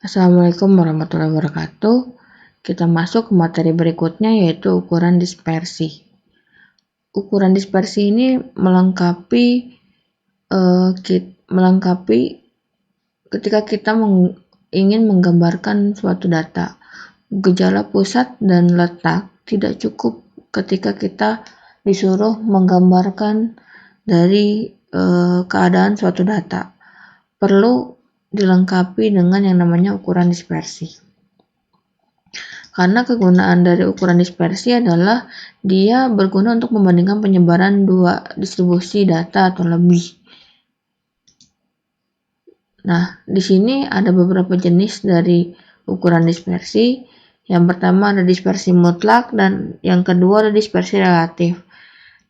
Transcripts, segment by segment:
Assalamualaikum warahmatullahi wabarakatuh. Kita masuk ke materi berikutnya, yaitu ukuran dispersi. Ukuran dispersi ini melengkapi ketika kita ingin menggambarkan suatu data. Gejala pusat dan letak tidak cukup ketika kita disuruh menggambarkan dari keadaan suatu data. Perlu dilengkapi dengan yang namanya ukuran dispersi. Karena kegunaan dari ukuran dispersi adalah dia berguna untuk membandingkan penyebaran dua distribusi data atau lebih. Nah, di sini ada beberapa jenis dari ukuran dispersi. Yang pertama ada dispersi mutlak dan yang kedua ada dispersi relatif.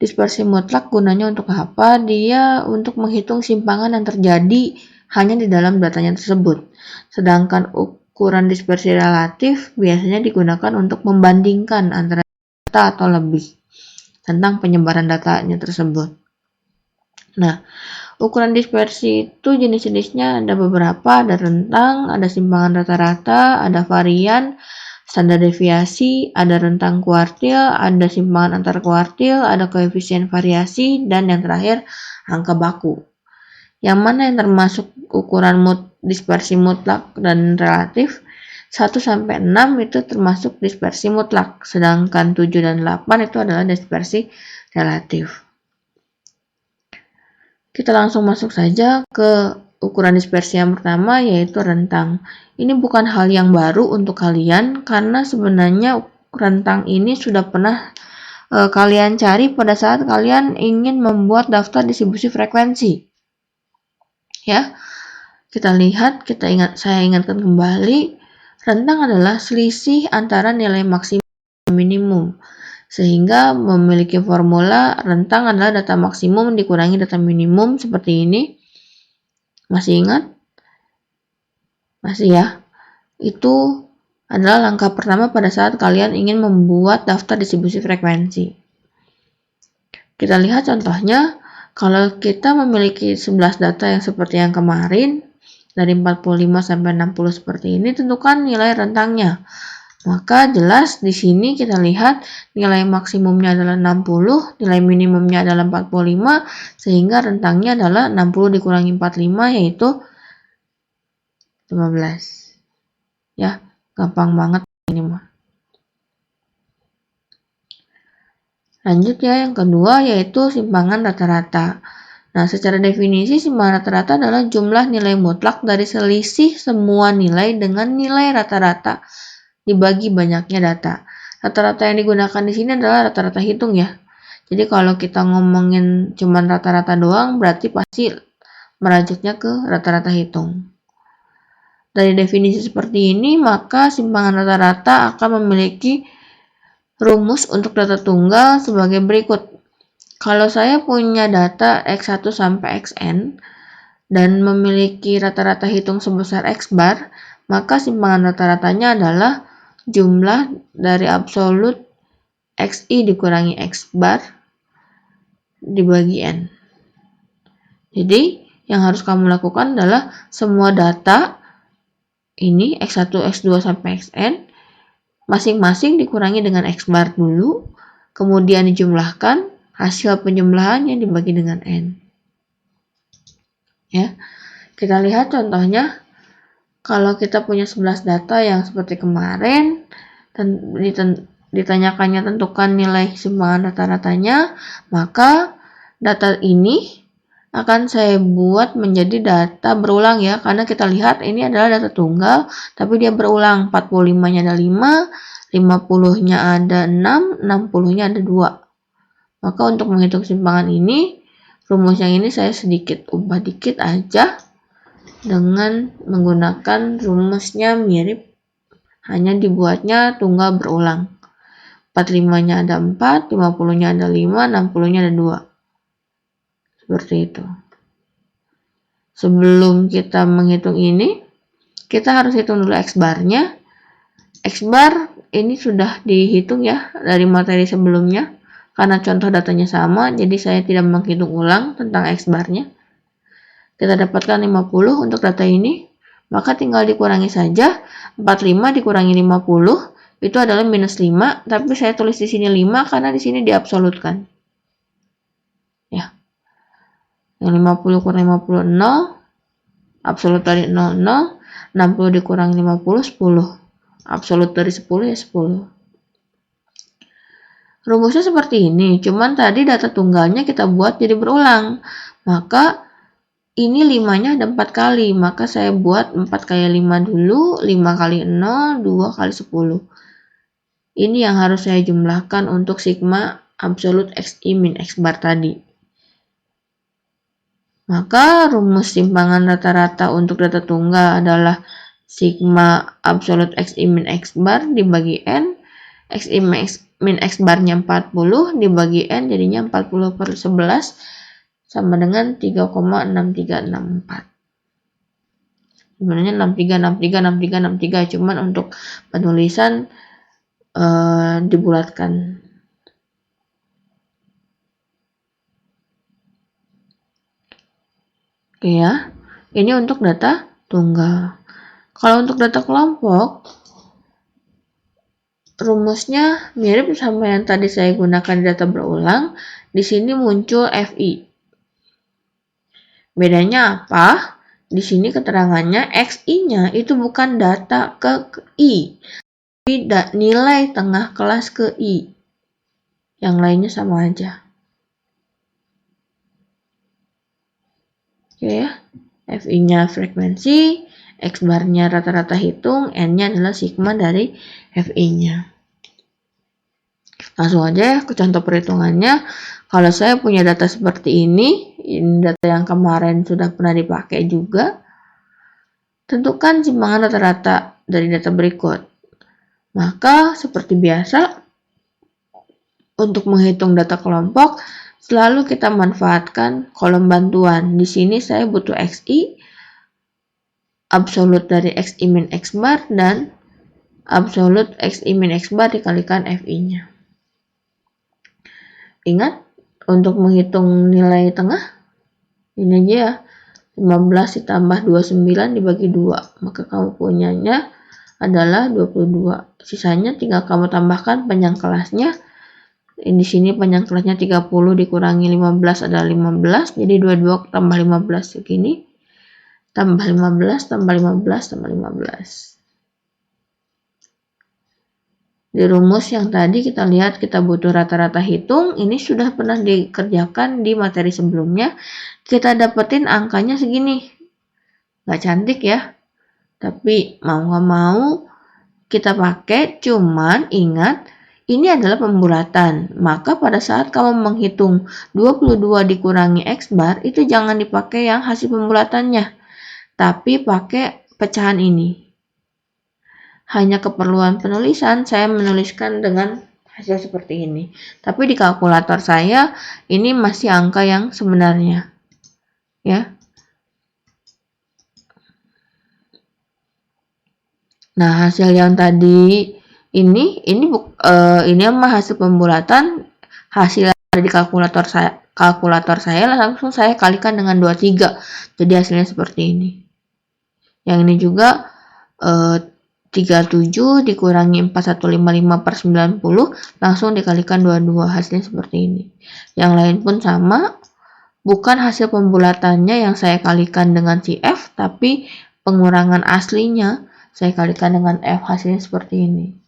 Dispersi mutlak gunanya untuk apa? Dia untuk menghitung simpangan yang terjadi hanya di dalam datanya tersebut. Sedangkan ukuran dispersi relatif biasanya digunakan untuk membandingkan antara data atau lebih tentang penyebaran datanya tersebut. Nah, ukuran dispersi itu jenis-jenisnya ada beberapa, ada rentang, ada simpangan rata-rata, ada varian, standar deviasi, ada rentang kuartil, ada simpangan antar kuartil, ada koefisien variasi, dan yang terakhir angka baku. Yang mana yang termasuk ukuran dispersi mutlak dan relatif? 1-6 itu termasuk dispersi mutlak, sedangkan 7 dan 8 itu adalah dispersi relatif. Kita langsung masuk saja ke ukuran dispersi yang pertama, yaitu rentang. Ini bukan hal yang baru untuk kalian, karena sebenarnya rentang ini sudah pernah kalian cari pada saat kalian ingin membuat daftar distribusi frekuensi. Ya, saya ingatkan kembali, rentang adalah selisih antara nilai maksimum dan minimum. Sehingga memiliki formula rentang adalah data maksimum dikurangi data minimum seperti ini. Masih ingat? Masih ya? Itu adalah langkah pertama pada saat kalian ingin membuat daftar distribusi frekuensi. Kita lihat contohnya, kalau kita memiliki 11 data yang seperti yang kemarin, dari 45 sampai 60 seperti ini, tentukan nilai rentangnya. Maka jelas di sini kita lihat nilai maksimumnya adalah 60, nilai minimumnya adalah 45, sehingga rentangnya adalah 60 dikurangi 45, yaitu 15. Ya, gampang banget ini mah. Lanjut ya, yang kedua yaitu simpangan rata-rata. Nah, secara definisi simpangan rata-rata adalah jumlah nilai mutlak dari selisih semua nilai dengan nilai rata-rata dibagi banyaknya data. Rata-rata yang digunakan di sini adalah rata-rata hitung ya. Jadi kalau kita ngomongin cuman rata-rata doang, berarti pasti merajutnya ke rata-rata hitung. Dari definisi seperti ini, maka simpangan rata-rata akan memiliki rumus untuk data tunggal sebagai berikut. Kalau saya punya data X1 sampai Xn dan memiliki rata-rata hitung sebesar X bar, maka simpangan rata-ratanya adalah jumlah dari absolut Xi dikurangi X bar dibagi N. Jadi, yang harus kamu lakukan adalah semua data ini X1, X2 sampai Xn masing-masing dikurangi dengan X bar dulu, kemudian dijumlahkan, hasil penjumlahannya dibagi dengan N. Ya, kita lihat contohnya, kalau kita punya 11 data yang seperti kemarin, ditanyakannya tentukan nilai simpangan rata-ratanya, maka data ini akan saya buat menjadi data berulang ya, karena kita lihat ini adalah data tunggal, tapi dia berulang, 45-nya ada 5, 50-nya ada 6, 60-nya ada 2. Maka untuk menghitung simpangan ini, rumus yang ini saya sedikit ubah dikit aja dengan menggunakan rumusnya mirip, hanya dibuatnya tunggal berulang. 45-nya ada 4, 50-nya ada 5, 60-nya ada 2. Seperti itu. Sebelum kita menghitung ini, kita harus hitung dulu X barnya. X bar ini sudah dihitung ya dari materi sebelumnya. Karena contoh datanya sama, jadi saya tidak menghitung ulang tentang X barnya. Kita dapatkan 50 untuk data ini. maka tinggal dikurangi saja. 45 dikurangi 50 itu adalah minus 5, tapi saya tulis di sini 5 karena di sini diabsolutkan. Ya. Yang 50 kurang 50 0, absolut dari 0 0, 60 dikurangi 50 10. Absolut dari 10 ya 10. Rumusnya seperti ini, cuman tadi data tunggalnya kita buat jadi berulang. Maka ini 5-nya ada 4 kali, maka saya buat 4 kali 5 dulu, 5 kali 0, 2 kali 10. Ini yang harus saya jumlahkan untuk sigma absolut XI min X bar tadi. Maka rumus simpangan rata-rata untuk data tunggal adalah sigma absolut XI min X bar dibagi N, XI min X barnya 40 dibagi N jadinya 40 per 11 sama dengan 3,6364. Sebenarnya 63, cuman untuk penulisan dibulatkan. Oke ya, ini untuk data tunggal. Kalau untuk data kelompok, rumusnya mirip sama yang tadi saya gunakan di data berulang. Di sini muncul FI. Bedanya apa? Di sini keterangannya XI-nya itu bukan data ke I, tapi nilai tengah kelas ke I. Yang lainnya sama aja. Oke ya. FI-nya frekuensi, X barnya rata-rata hitung, N-nya adalah sigma dari FI-nya. Langsung aja ya ke contoh perhitungannya. Kalau saya punya data seperti ini data yang kemarin sudah pernah dipakai juga. Tentukan simpangan rata-rata dari data berikut. Maka seperti biasa, untuk menghitung data kelompok, selalu kita manfaatkan kolom bantuan. Di sini saya butuh XI, absolut dari XI min X bar, dan absolut XI min X bar dikalikan FI-nya. Ingat, untuk menghitung nilai tengah, ini aja ya, 15 ditambah 29 dibagi 2. Maka kamu punyanya adalah 22. Sisanya tinggal kamu tambahkan panjang kelasnya. Di sini panjang kelasnya 30 dikurangi 15 adalah 15. Jadi 22 tambah 15 segini. Tambah 15, tambah 15, tambah 15. Di rumus yang tadi kita lihat kita butuh rata-rata hitung, ini sudah pernah dikerjakan di materi sebelumnya. Kita dapetin angkanya segini. Nggak cantik ya, tapi mau nggak mau kita pakai, cuman ingat ini adalah pembulatan. Maka pada saat kamu menghitung 22 dikurangi X bar, itu jangan dipakai yang hasil pembulatannya, tapi pakai pecahan ini. Hanya keperluan penulisan, saya menuliskan dengan hasil seperti ini. Tapi di kalkulator saya, ini masih angka yang sebenarnya. Ya. Nah, hasil yang tadi ini mah hasil pembulatan. Hasil yang ada di kalkulator saya langsung saya kalikan dengan 23. Jadi hasilnya seperti ini. Yang ini juga 37 dikurangi 4155 per 90 langsung dikalikan 22, hasilnya seperti ini. Yang lain pun sama, bukan hasil pembulatannya yang saya kalikan dengan si F, tapi pengurangan aslinya saya kalikan dengan F, hasilnya seperti ini.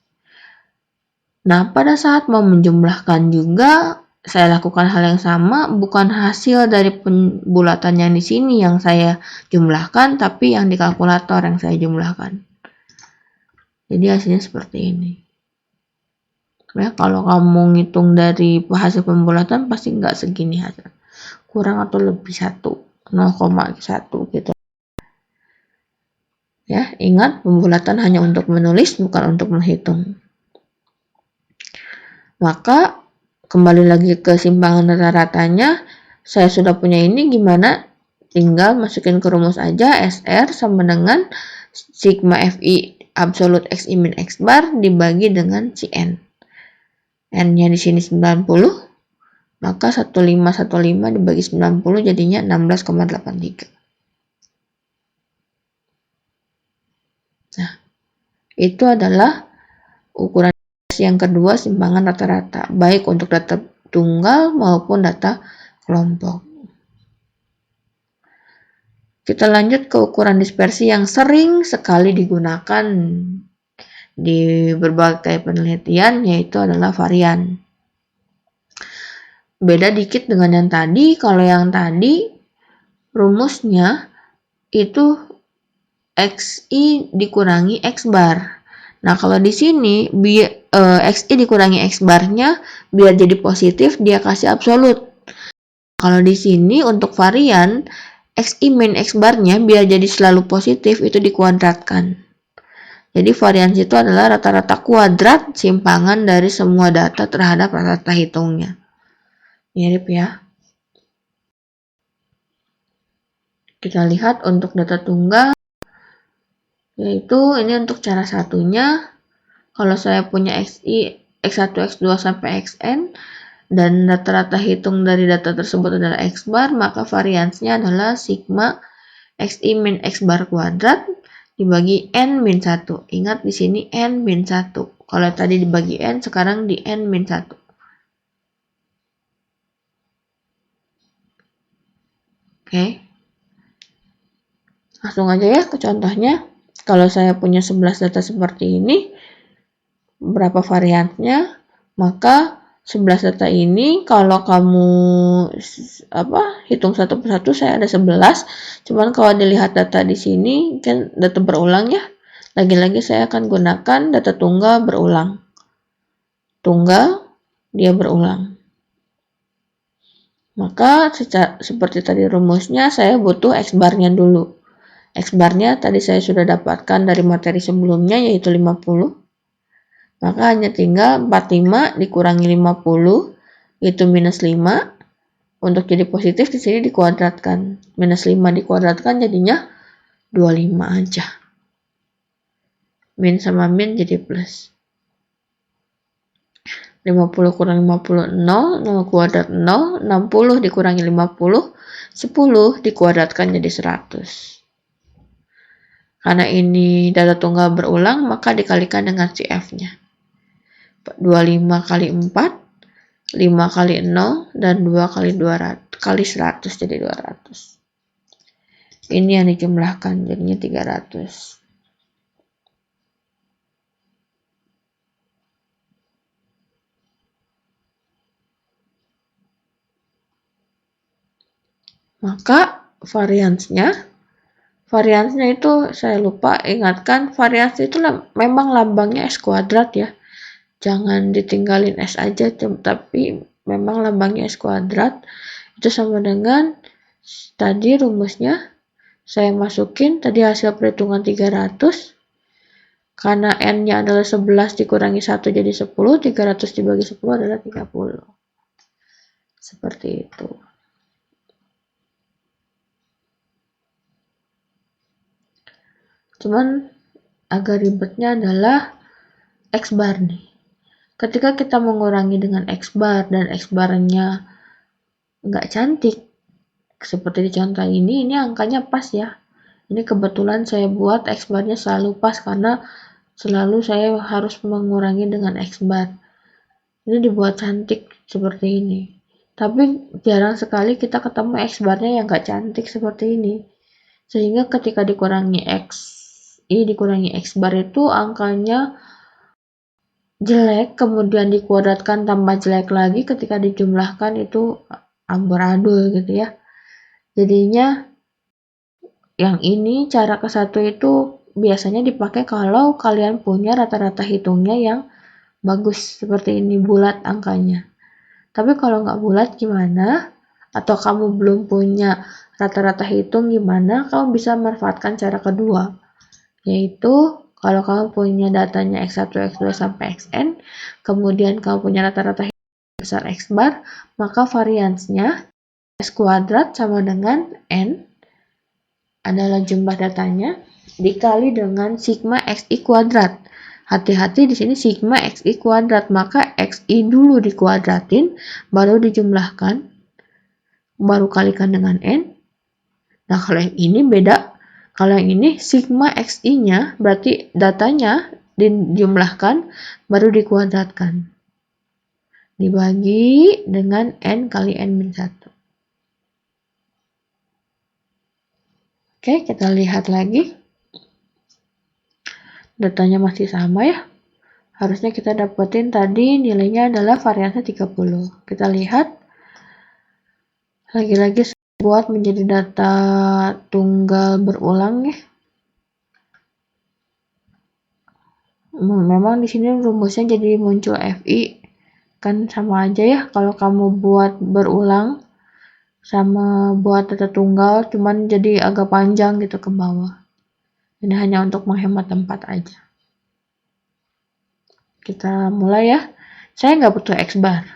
Nah, pada saat mau menjumlahkan juga saya lakukan hal yang sama, bukan hasil dari pembulatan yang di sini yang saya jumlahkan, tapi yang di kalkulator yang saya jumlahkan. Jadi hasilnya seperti ini. Ya, kalau kamu ngitung dari hasil pembulatan pasti nggak segini hasil. Kurang atau lebih 0,1 gitu. Ya, ingat pembulatan hanya untuk menulis bukan untuk menghitung. Maka kembali lagi ke simpangan rata-ratanya, saya sudah punya ini gimana? Tinggal masukin ke rumus aja, SR sama dengan sigma FI absolut XI min X bar dibagi dengan si N. N-nya di sini 90, maka 1515 dibagi 90 jadinya 16,83. Itu adalah ukuran yang kedua simpangan rata-rata, baik untuk data tunggal maupun data kelompok. Kita lanjut ke ukuran dispersi yang sering sekali digunakan di berbagai penelitian, yaitu adalah varian. Beda dikit dengan yang tadi. Kalau yang tadi rumusnya itu XI dikurangi X bar. Nah, kalau di sini XI dikurangi X barnya biar jadi positif dia kasih absolut. Kalau di sini untuk varian XI min X barnya biar jadi selalu positif itu dikuadratkan. Jadi variansi itu adalah rata-rata kuadrat simpangan dari semua data terhadap rata-rata hitungnya. Mirip ya. Kita lihat untuk data tunggal, yaitu ini untuk cara satunya. Kalau saya punya XI, X1, X2 sampai Xn, dan rata-rata hitung dari data tersebut adalah X bar, maka variansinya adalah sigma XI min X bar kuadrat dibagi N min 1. Ingat di sini N min 1. Kalau tadi dibagi N, sekarang di N min 1. Oke. Langsung aja ya ke contohnya. Kalau saya punya 11 data seperti ini, berapa variannya? Maka 11 data ini kalau kamu hitung satu persatu saya ada 11. Cuman kalau dilihat data di sini kan data berulang ya. Lagi-lagi saya akan gunakan data tunggal berulang. Tunggal dia berulang. Maka seperti tadi rumusnya saya butuh X barnya dulu. X barnya tadi saya sudah dapatkan dari materi sebelumnya yaitu 50. Maka hanya tinggal 45 dikurangi 50 itu minus 5. Untuk jadi positif di sini dikuadratkan. Minus 5 dikuadratkan jadinya 25 aja. Min sama min jadi plus. 50 kurang 50 0, 0 kuadrat 0, 60 dikurangi 50, 10 dikuadratkan jadi 100. Karena ini data tunggal berulang, maka dikalikan dengan si F-nya. 25 kali 4, 5 kali 0, dan 2 kali 200, kali 100 jadi 200. Ini yang dijumlahkan, jadinya 300. Maka variansnya itu saya lupa ingatkan, variansi itu memang lambangnya S kuadrat ya. Jangan ditinggalin S aja, tapi memang lambangnya S kuadrat. Itu sama dengan tadi rumusnya saya masukin tadi hasil perhitungan 300. Karena N-nya adalah 11 dikurangi 1 jadi 10, 300 dibagi 10 adalah 30. Seperti itu. Cuman agak ribetnya adalah X bar nih. Ketika kita mengurangi dengan X bar dan X barnya nggak cantik, seperti di contoh ini angkanya pas ya. Ini kebetulan saya buat X barnya selalu pas karena selalu saya harus mengurangi dengan X bar. Ini dibuat cantik seperti ini. Tapi jarang sekali kita ketemu X barnya yang nggak cantik seperti ini. Sehingga ketika dikurangi X dikurangi X bar itu angkanya jelek, kemudian dikuadratkan tambah jelek lagi, ketika dijumlahkan itu amburadul gitu ya. Jadinya yang ini cara ke satu itu biasanya dipakai kalau kalian punya rata-rata hitungnya yang bagus seperti ini, bulat angkanya. Tapi kalau nggak bulat gimana? Atau kamu belum punya rata-rata hitung gimana? Kamu bisa manfaatkan cara kedua, yaitu kalau kamu punya datanya X1, X2 sampai Xn, kemudian kamu punya rata-rata besar X bar, maka variansnya S kuadrat sama dengan N adalah jumlah datanya dikali dengan sigma XI kuadrat. Hati-hati di sini sigma XI kuadrat, maka XI dulu dikuadratin, baru dijumlahkan, baru kalikan dengan N. Nah kalau yang ini beda. Kalau yang ini sigma XI-nya berarti datanya dijumlahkan, baru dikuadratkan. Dibagi dengan N kali N-1. Oke, kita lihat lagi. Datanya masih sama ya. Harusnya kita dapetin tadi nilainya adalah variansa 30. Kita lihat. Lagi-lagi saya buat menjadi data tunggal berulang ya. Memang di sini rumusnya jadi muncul FI. Kan sama aja ya kalau kamu buat berulang sama buat data tunggal, cuman jadi agak panjang gitu ke bawah. Ini hanya untuk menghemat tempat aja. Kita mulai ya. Saya nggak butuh X bar.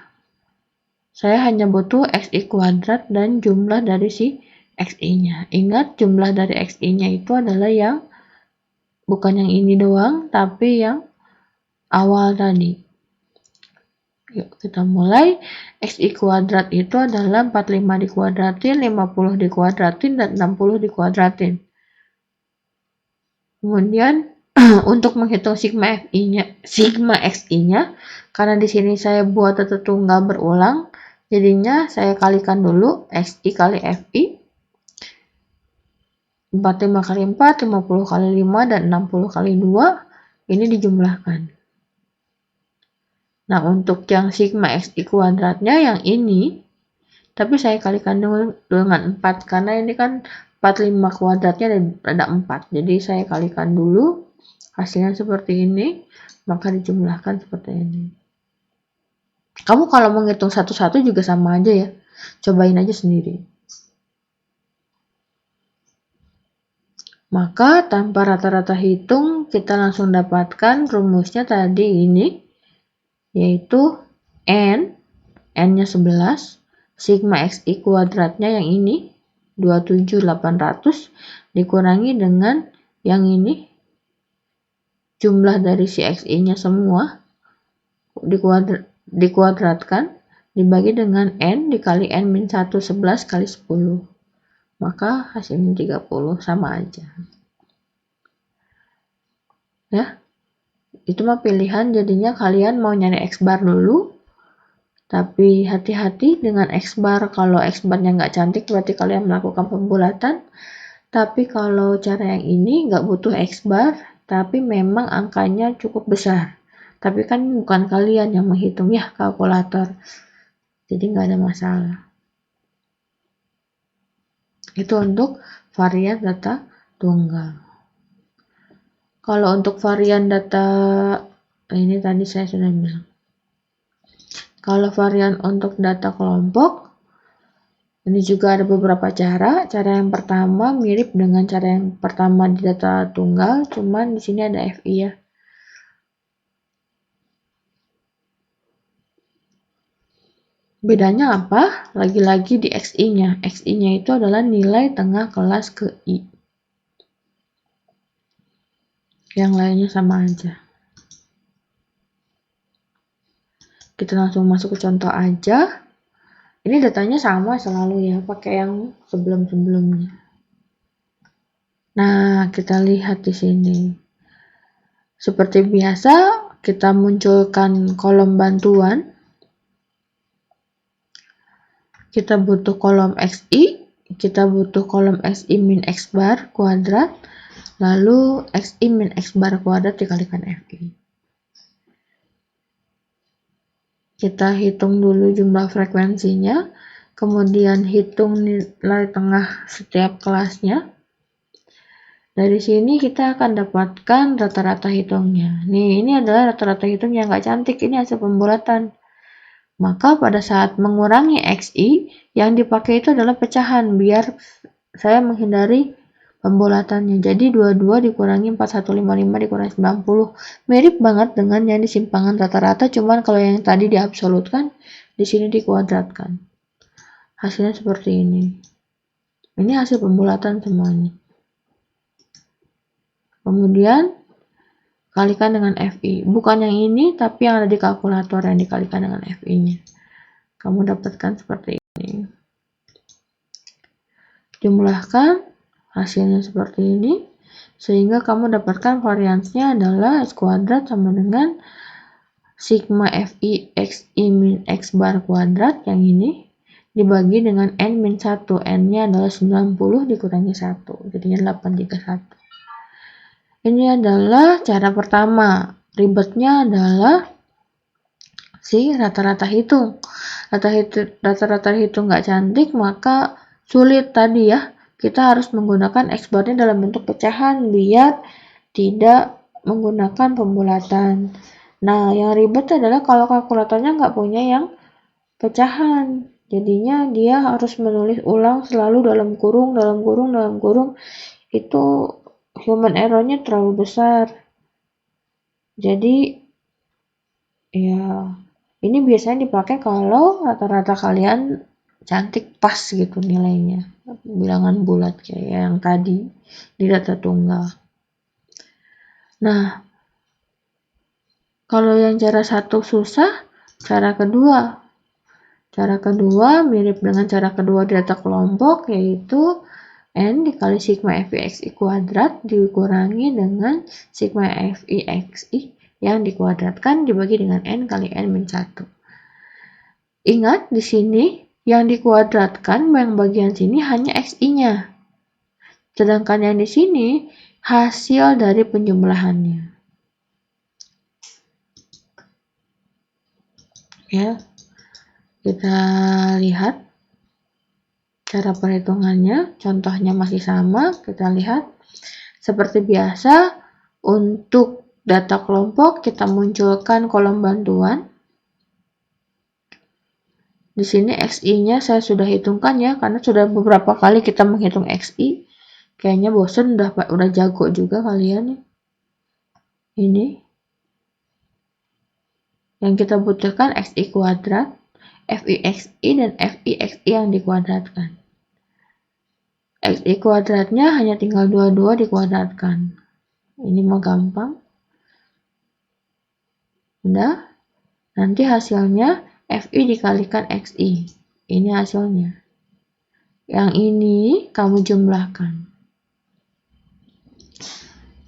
Saya hanya butuh XI kuadrat dan jumlah dari si XI-nya. Ingat, jumlah dari XI-nya itu adalah yang bukan yang ini doang, tapi yang awal tadi. Yuk, kita mulai. XI kuadrat itu adalah 45 dikuadratin, 50 dikuadratin, dan 60 dikuadratin. Kemudian, untuk menghitung sigma XI-nya, karena di sini saya buat data tunggal berulang, jadinya saya kalikan dulu XI kali FI. 45 kali 4, 50 kali 5, dan 60 kali 2. Ini dijumlahkan. Nah, untuk yang sigma XI kuadratnya yang ini, tapi saya kalikan dengan 4, karena ini kan 45 kuadratnya ada 4. Jadi saya kalikan dulu, hasilnya seperti ini, maka dijumlahkan seperti ini. Kamu kalau menghitung satu-satu juga sama aja ya. Cobain aja sendiri. Maka tanpa rata-rata hitung, kita langsung dapatkan rumusnya tadi ini, yaitu N-nya 11, sigma XI kuadratnya yang ini, 27.800, dikurangi dengan yang ini, jumlah dari si XI-nya semua, dikuadratkan, dibagi dengan N dikali N-1, 11 kali 10. Maka hasilnya 30, sama aja. Ya, itu mah pilihan, jadinya kalian mau nyari X bar dulu, tapi hati-hati dengan X bar. Kalau X barnya nggak cantik berarti kalian melakukan pembulatan. Tapi kalau cara yang ini nggak butuh X bar, tapi memang angkanya cukup besar. Tapi kan bukan kalian yang menghitung ya, kalkulator. Jadi nggak ada masalah. Itu untuk varian data tunggal. Kalau untuk varian data, ini tadi saya sudah bilang. Kalau varian untuk data kelompok, ini juga ada beberapa cara. Cara yang pertama mirip dengan cara yang pertama di data tunggal, cuman di sini ada FI ya. Bedanya apa? Lagi-lagi di XI-nya. XI-nya itu adalah nilai tengah kelas ke I. Yang lainnya sama aja. Kita langsung masuk ke contoh aja. Ini datanya sama selalu ya, pakai yang sebelum-sebelumnya. Nah, kita lihat di sini. Seperti biasa, kita munculkan kolom bantuan. Kita butuh kolom XI, kita butuh kolom XI min X bar kuadrat, lalu XI min X bar kuadrat dikalikan FI. Kita hitung dulu jumlah frekuensinya, kemudian hitung nilai tengah setiap kelasnya. Dari sini kita akan dapatkan rata-rata hitungnya. Nih, ini adalah rata-rata hitung yang nggak cantik, ini hasil pembulatan. Maka pada saat mengurangi XI, yang dipakai itu adalah pecahan, biar saya menghindari pembulatannya. Jadi 22 dikurangi 4155 dikurangi 90. Mirip banget dengan yang di simpangan rata-rata, cuman kalau yang tadi diabsolutkan, di sini dikuadratkan. Hasilnya seperti ini. Ini hasil pembulatan semuanya. Kemudian kalikan dengan FI. Bukan yang ini, tapi yang ada di kalkulator yang dikalikan dengan FI-nya. Kamu dapatkan seperti ini. Jumlahkan, hasilnya seperti ini. Sehingga kamu dapatkan variansnya adalah x kuadrat sama dengan sigma fi x i min x bar kuadrat yang ini dibagi dengan n min 1. N-nya adalah 90 dikurangi 1. Jadinya 831. Ini adalah cara pertama. Ribetnya adalah si rata-rata hitung. Rata-rata hitung nggak cantik, maka sulit tadi ya. Kita harus menggunakan X bar-nya dalam bentuk pecahan biar tidak menggunakan pembulatan. Nah, yang ribet adalah kalau kalkulatornya nggak punya yang pecahan. Jadinya dia harus menulis ulang selalu dalam kurung. Itu human error-nya terlalu besar. Jadi ya ini biasanya dipakai kalau rata-rata kalian cantik pas gitu nilainya, bilangan bulat kayak yang tadi di data tunggal. Nah, kalau yang cara satu susah, cara kedua mirip dengan cara kedua di data kelompok, yaitu N dikali sigma FIXI kuadrat dikurangi dengan sigma FIXI yang dikuadratkan dibagi dengan N kali N min 1. Ingat, di sini yang dikuadratkan yang bagian sini hanya XI-nya. Sedangkan yang di sini hasil dari penjumlahannya. Ya, kita lihat cara perhitungannya, contohnya masih sama, kita lihat. Seperti biasa, untuk data kelompok kita munculkan kolom bantuan. Di sini XI-nya saya sudah hitungkan ya, karena sudah beberapa kali kita menghitung XI. Kayaknya bosen, udah jago juga kalian ya. Ini. Yang kita butuhkan XI kuadrat, FIXI dan FIXI yang dikuadratkan. XI kuadratnya hanya tinggal 22 dikuadratkan. Ini mah gampang. Udah. Nanti hasilnya FI dikalikan XI. Ini hasilnya. Yang ini kamu jumlahkan.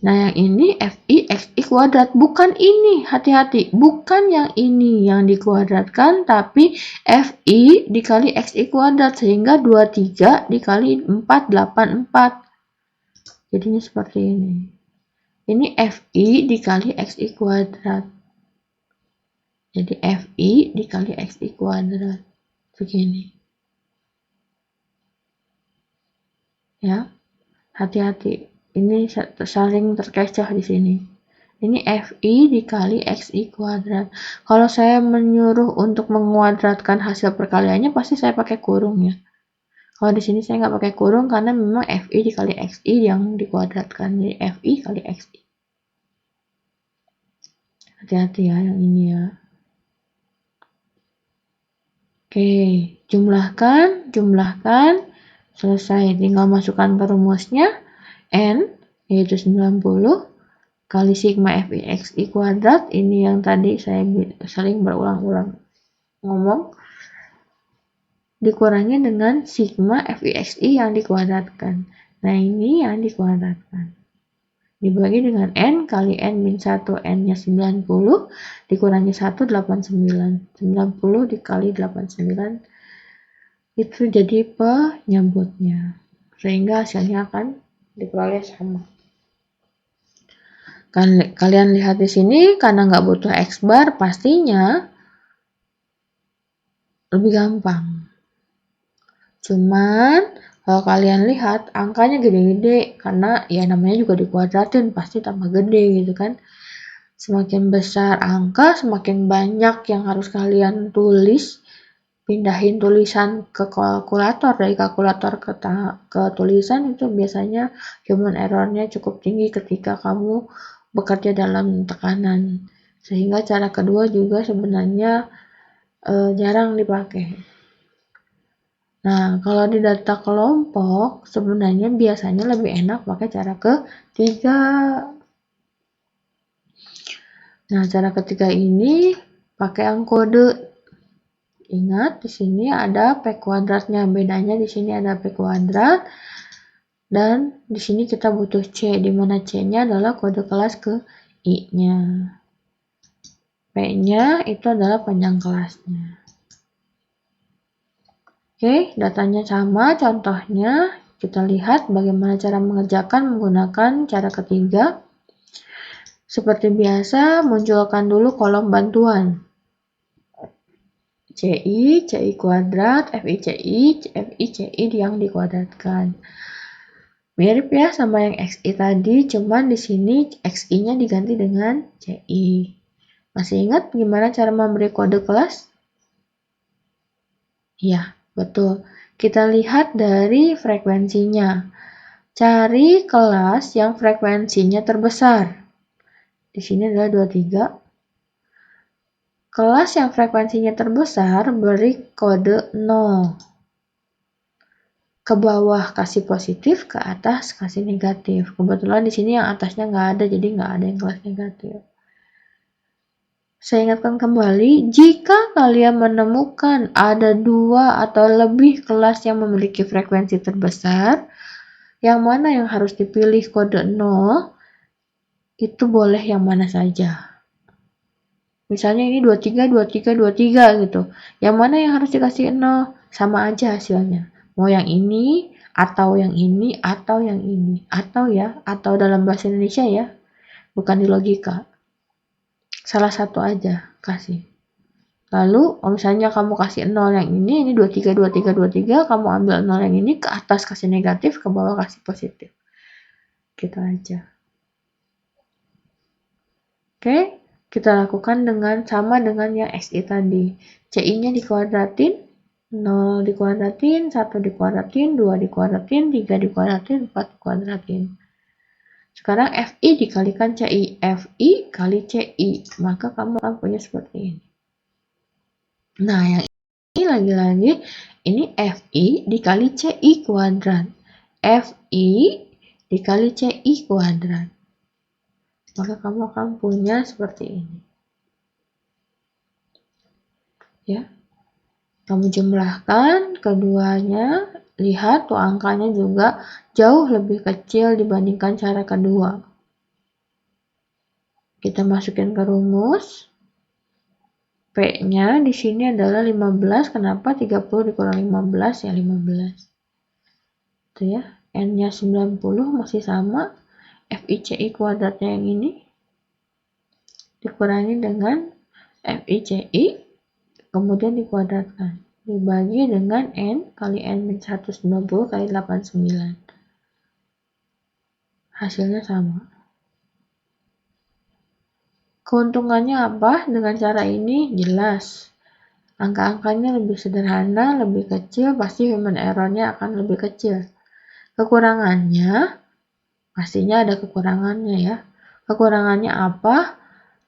Nah, yang ini FI XI kuadrat. Bukan ini, hati-hati. Bukan yang ini yang dikuadratkan, tapi FI dikali XI kuadrat. Sehingga 23 dikali 4, 84. Jadinya seperti ini. Ini FI dikali XI kuadrat. Jadi FI dikali XI kuadrat. Begini. Ya, hati-hati. Ini saling terkecoh di sini. Ini FI dikali XI kuadrat. Kalau saya menyuruh untuk menguadratkan hasil perkaliannya, pasti saya pakai kurung ya. Kalau di sini saya nggak pakai kurung karena memang FI dikali XI yang dikuadratkan. Jadi FI kali XI. Hati-hati ya yang ini ya. Oke, jumlahkan. Selesai, tinggal masukkan ke rumusnya. N yaitu 90 kali sigma FIXI kuadrat, ini yang tadi saya sering berulang-ulang ngomong, dikurangi dengan sigma FIXI yang dikuadratkan. Nah, ini yang dikuadratkan. Dibagi dengan N kali N min 1, N-nya 90, dikurangi 1, 89. 90 dikali 89, itu jadi penyebutnya. Sehingga hasilnya akan diperoleh sama. Kalian lihat di sini, karena nggak butuh X bar, pastinya lebih gampang. Cuman kalau kalian lihat angkanya gede-gede, karena ya namanya juga dikuadratin, pasti tambah gede gitu kan. Semakin besar angka, semakin banyak yang harus kalian tulis. Pindahin tulisan ke kalkulator, dari kalkulator ke tulisan, itu biasanya human error-nya cukup tinggi ketika kamu bekerja dalam tekanan. Sehingga cara kedua juga sebenarnya jarang dipakai. Nah, kalau di data kelompok sebenarnya biasanya lebih enak pakai cara ketiga. Nah, cara ketiga ini pakai yang kode. Ingat, di sini ada P kuadratnya. Bedanya di sini ada P kuadrat. Dan di sini kita butuh C, di mana C-nya adalah kode kelas ke I-nya. P-nya itu adalah panjang kelasnya. Oke, datanya sama. Contohnya, kita lihat bagaimana cara mengerjakan menggunakan cara ketiga. Seperti biasa, munculkan dulu kolom bantuan. CI, CI kuadrat, FI, CI yang dikuadratkan. Mirip ya sama yang XI tadi, cuman di sini XI-nya diganti dengan CI. Masih ingat gimana cara memberi kode kelas? Iya, betul. Kita lihat dari frekuensinya. Cari kelas yang frekuensinya terbesar. Di sini adalah 23. Kelas yang frekuensinya terbesar beri kode 0. Ke bawah kasih positif, ke atas kasih negatif. Kebetulan di sini yang atasnya nggak ada, jadi nggak ada yang kelas negatif. Saya ingatkan kembali, jika kalian menemukan ada 2 atau lebih kelas yang memiliki frekuensi terbesar, yang mana yang harus dipilih kode 0, itu boleh yang mana saja. Misalnya ini 23, 23, 23 gitu. Yang mana yang harus dikasih 0? Sama aja hasilnya. Mau yang ini, atau yang ini, atau yang ini. Atau dalam bahasa Indonesia ya. Bukan di logika. Salah satu aja kasih. Lalu, misalnya kamu kasih 0 yang ini 23, 23, 23, kamu ambil 0 yang ini, ke atas kasih negatif, ke bawah kasih positif. Gitu aja. Oke, kita lakukan sama dengan yang XI tadi. CI-nya dikuadratin, 0 dikuadratin, 1 dikuadratin, 2 dikuadratin, 3 dikuadratin, 4 dikuadratin. Sekarang FI dikalikan CI. FI kali CI. Maka kamu akan punya seperti ini. Nah, yang ini lagi-lagi, ini FI dikali CI kuadrat. FI dikali CI kuadrat. Maka kamu akan punya seperti ini. Ya. Kamu jumlahkan keduanya, lihat tuh angkanya juga jauh lebih kecil dibandingkan cara kedua. Kita masukin ke rumus. P-nya di sini adalah 15. Kenapa 30 dikurang 15? Ya 15. Itu ya. N-nya 90 masih sama. FICI kuadratnya yang ini dikurangi dengan FICI, kemudian dikuadratkan. Dibagi dengan N kali N 190 kali 89. Hasilnya sama. Keuntungannya apa? Dengan cara ini jelas. Angka-angkanya lebih sederhana, lebih kecil, pasti human error-nya akan lebih kecil. Kekurangannya, pastinya ada kekurangannya ya. Kekurangannya apa?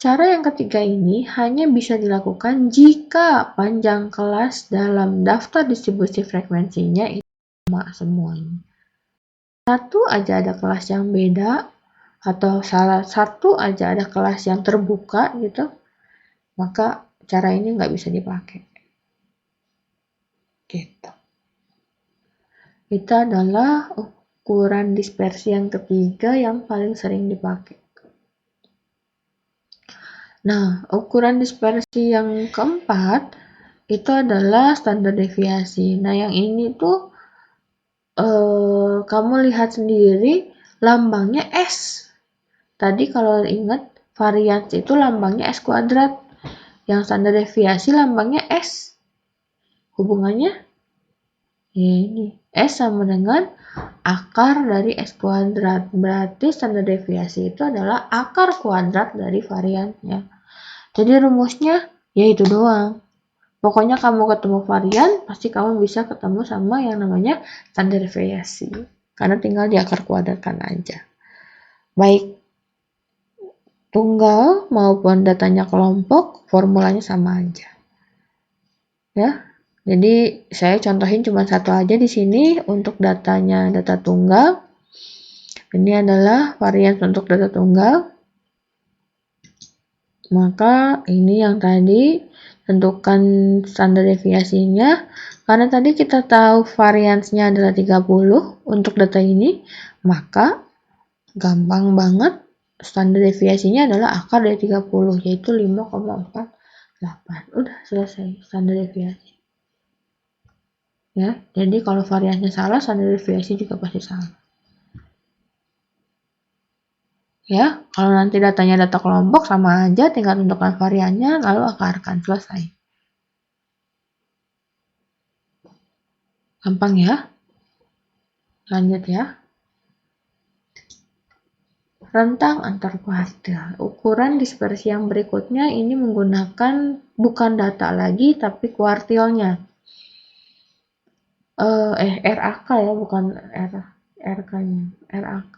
Cara yang ketiga ini hanya bisa dilakukan jika panjang kelas dalam daftar distribusi frekuensinya itu sama semuanya. Satu aja ada kelas yang beda, atau salah satu aja ada kelas yang terbuka gitu, maka cara ini nggak bisa dipakai. Gitu. Itu adalah ukuran dispersi yang ketiga yang paling sering dipakai. Nah, ukuran dispersi yang keempat itu adalah standar deviasi. Nah, yang ini tuh kamu lihat sendiri lambangnya S. Tadi kalau ingat varians itu lambangnya S kuadrat. Yang standar deviasi lambangnya S. Hubungannya? Ya ini. S sama dengan akar dari S kuadrat. Berarti standar deviasi itu adalah akar kuadrat dari variannya. Jadi rumusnya ya itu doang. Pokoknya kamu ketemu varian, pasti kamu bisa ketemu sama yang namanya standar deviasi. Karena tinggal di akar kuadratkan aja. Baik tunggal maupun datanya kelompok, formulanya sama aja. Ya. Jadi saya contohin cuma satu aja di sini untuk datanya data tunggal. Ini adalah varian untuk data tunggal. Maka ini yang tadi, tentukan standar deviasinya. Karena tadi kita tahu variansnya adalah 30 untuk data ini, maka gampang banget standar deviasinya adalah akar dari 30, yaitu 5,48. Udah selesai standar deviasi. Ya, jadi kalau variannya salah, standar deviasi juga pasti salah. Ya, kalau nanti datanya data kelompok sama aja, tinggal tentukan variannya lalu akarkan, selesai. Gampang ya? Lanjut ya. Rentang antar kuartil. Ukuran dispersi yang berikutnya ini menggunakan bukan data lagi tapi kuartilnya. RAK ya, bukan RK-nya, RAK.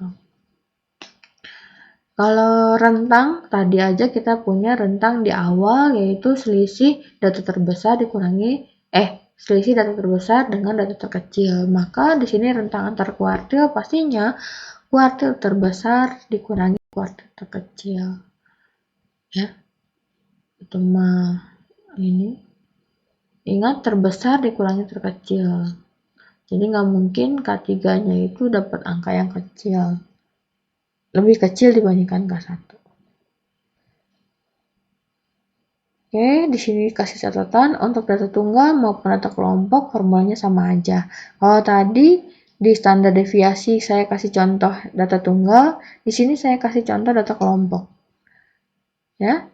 Kalau rentang, tadi aja kita punya rentang di awal, yaitu selisih data terbesar dikurangi, selisih data terbesar dengan data terkecil. Maka di sini rentang antar kuartil pastinya kuartil terbesar dikurangi kuartil terkecil. Ya, itu mah ini. Ingat, terbesar dikurangi terkecil. Jadi nggak mungkin K3-nya itu dapat angka yang kecil. Lebih kecil dibandingkan K1. Oke, di sini kasih catatan untuk data tunggal maupun data kelompok formulanya sama aja. Kalau tadi di standar deviasi saya kasih contoh data tunggal, di sini saya kasih contoh data kelompok. Ya,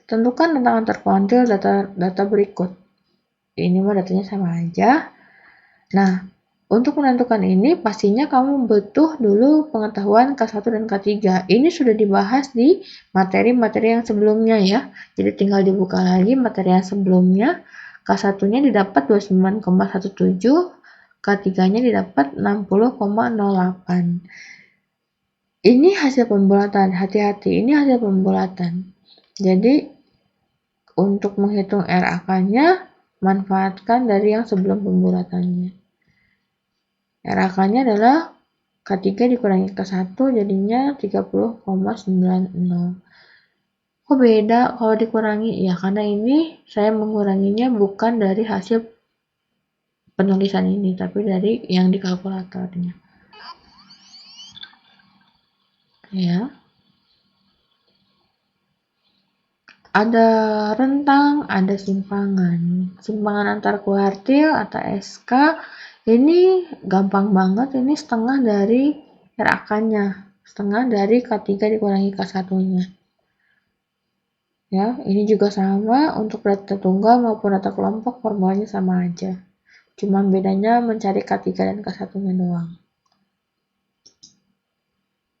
tentukan tentang antar kuartil data berikut. Ini mah datanya sama aja. Nah, untuk menentukan ini, pastinya kamu butuh dulu pengetahuan K1 dan K3. Ini sudah dibahas di materi-materi yang sebelumnya ya. Jadi tinggal dibuka lagi materi yang sebelumnya. K1-nya didapat 29,17, K3-nya didapat 60,08. Ini hasil pembulatan, hati-hati, ini hasil pembulatan. Jadi, untuk menghitung RAK-nya, manfaatkan dari yang sebelum pembulatannya. RAK-nya adalah K3 dikurangi K1 jadinya 30,90. Kok beda kalau dikurangi? Ya karena ini saya menguranginya bukan dari hasil penulisan ini, tapi dari yang di kalkulatornya. Ya. Ada rentang, ada simpangan. Simpangan antar kuartil atau SK ini gampang banget, ini setengah dari RAK-nya, setengah dari K3 dikurangi K1-nya. Ya, ini juga sama untuk data tunggal maupun data kelompok formulanya sama aja. Cuma bedanya mencari K3 dan K1-nya doang.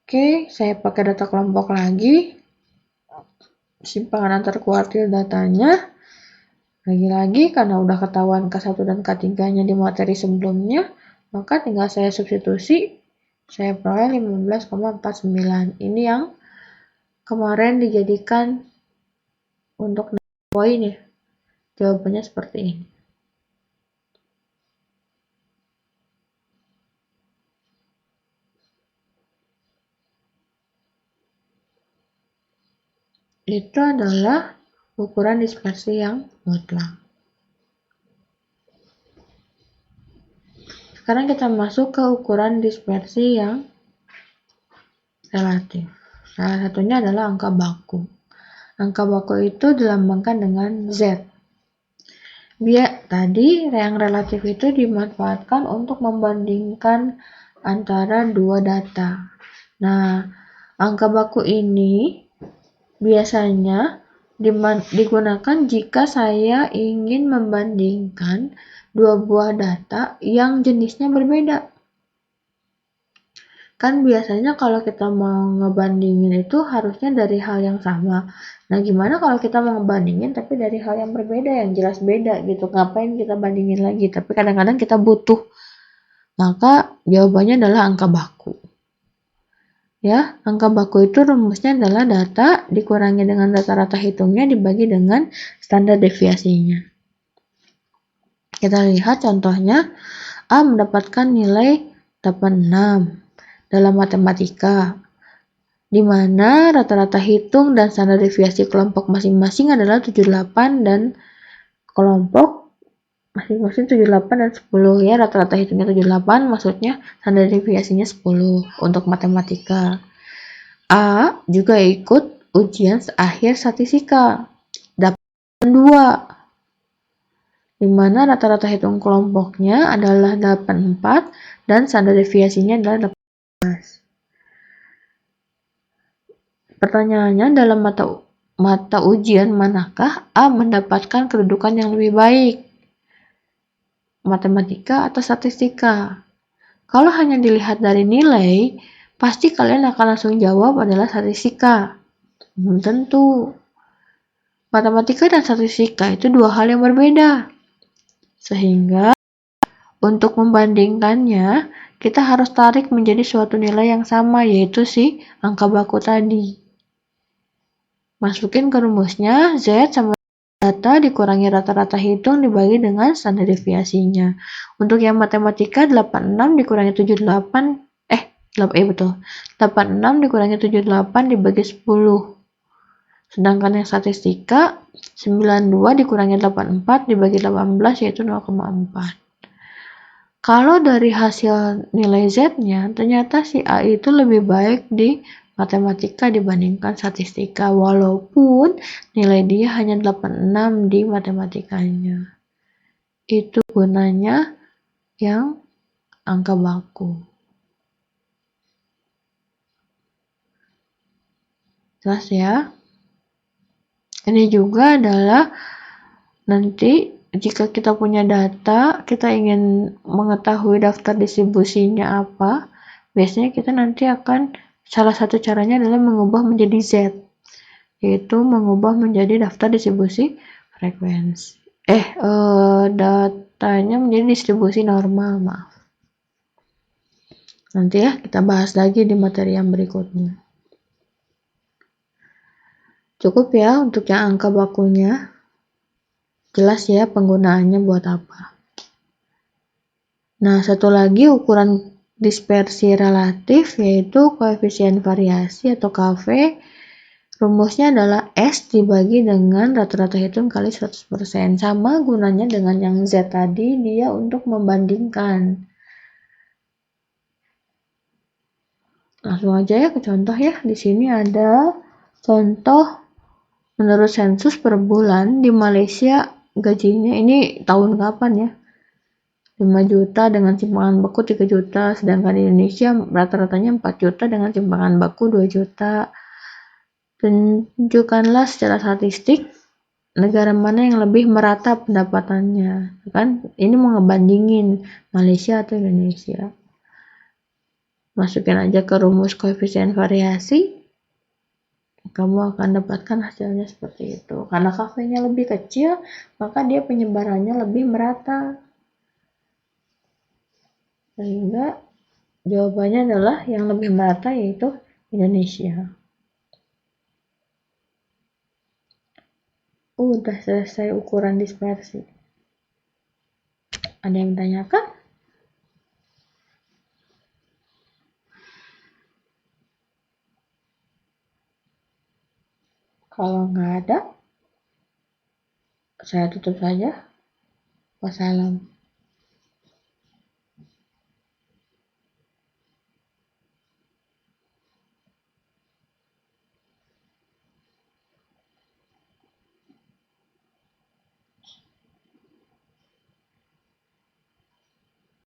Oke, saya pakai data kelompok lagi. Simpangan antar kuartil datanya. Lagi-lagi karena udah ketahuan K1 dan K3-nya di materi sebelumnya, maka tinggal saya substitusi, saya peroleh 15,49. Ini yang kemarin dijadikan untuk poin ya. Jawabannya seperti ini. Itu adalah ukuran dispersi yang mutlak. Sekarang kita masuk ke ukuran dispersi yang relatif. Salah satunya adalah angka baku. Angka baku itu dilambangkan dengan Z. Tadi yang relatif itu dimanfaatkan untuk membandingkan antara dua data. Nah, angka baku ini biasanya digunakan jika saya ingin membandingkan dua buah data yang jenisnya berbeda. Kan biasanya kalau kita mau ngebandingin itu harusnya dari hal yang sama. Nah, gimana kalau kita mau ngebandingin tapi dari hal yang berbeda, yang jelas beda gitu. Ngapain kita bandingin lagi? Tapi kadang-kadang kita butuh. Maka jawabannya adalah angka baku. Ya, angka baku itu rumusnya adalah data dikurangi dengan data rata hitungnya dibagi dengan standar deviasinya. Kita lihat contohnya, A mendapatkan nilai 86 dalam matematika. di mana rata-rata hitung dan standar deviasi kelompok masing-masing adalah 78 dan kelompok masing-masing 78 dan 10 ya, rata-rata hitungnya 78, maksudnya standar deviasinya 10 untuk matematika. A juga ikut ujian akhir statistika, dapat 2, di mana rata-rata hitung kelompoknya adalah 84 dan standar deviasinya adalah 18. Pertanyaannya, dalam mata ujian manakah A mendapatkan kedudukan yang lebih baik? Matematika atau statistika? Kalau hanya dilihat dari nilai, pasti kalian akan langsung jawab adalah statistika. Belum tentu. Matematika dan statistika itu dua hal yang berbeda. Sehingga untuk membandingkannya, kita harus tarik menjadi suatu nilai yang sama, yaitu si angka baku tadi. Masukin ke rumusnya, Z sama data dikurangi rata-rata hitung dibagi dengan standar deviasinya. Untuk yang matematika 86 dikurangi 78, betul. 86 dikurangi 78 dibagi 10. Sedangkan yang statistika 92 dikurangi 84 dibagi 18 yaitu 0,4. Kalau dari hasil nilai Z-nya, ternyata si A itu lebih baik di matematika dibandingkan statistika, walaupun nilai dia hanya 86 di matematikanya. Itu gunanya yang angka baku. Jelas ya? Ini juga adalah nanti jika kita punya data, kita ingin mengetahui daftar distribusinya apa, biasanya kita nanti akan salah satu caranya adalah mengubah menjadi Z, yaitu mengubah menjadi daftar distribusi frekuensi. Datanya menjadi distribusi normal, maaf. Nanti ya kita bahas lagi di materi yang berikutnya. Cukup ya untuk yang angka bakunya. Jelas ya penggunaannya buat apa. Nah, satu lagi ukuran dispersi relatif yaitu koefisien variasi atau KV. Rumusnya adalah S dibagi dengan rata-rata hitung kali 100%. Sama gunanya dengan yang Z tadi, dia untuk membandingkan. Langsung aja ya ke contoh ya. Di sini ada contoh menurut sensus per bulan di Malaysia gajinya ini tahun kapan ya? 5 juta dengan simpangan baku 3 juta, sedangkan di Indonesia rata-ratanya 4 juta dengan simpangan baku 2 juta. Tunjukkanlah secara statistik negara mana yang lebih merata pendapatannya, kan? Ini mau ngebandingin Malaysia atau Indonesia. Masukin aja ke rumus koefisien variasi, kamu akan dapatkan hasilnya seperti itu. Karena KV-nya lebih kecil, maka dia penyebarannya lebih merata. Sehingga jawabannya adalah yang lebih merata yaitu Indonesia. Udah selesai ukuran dispersi. Ada yang tanyakan? Kalau nggak ada, saya tutup saja. Wassalam.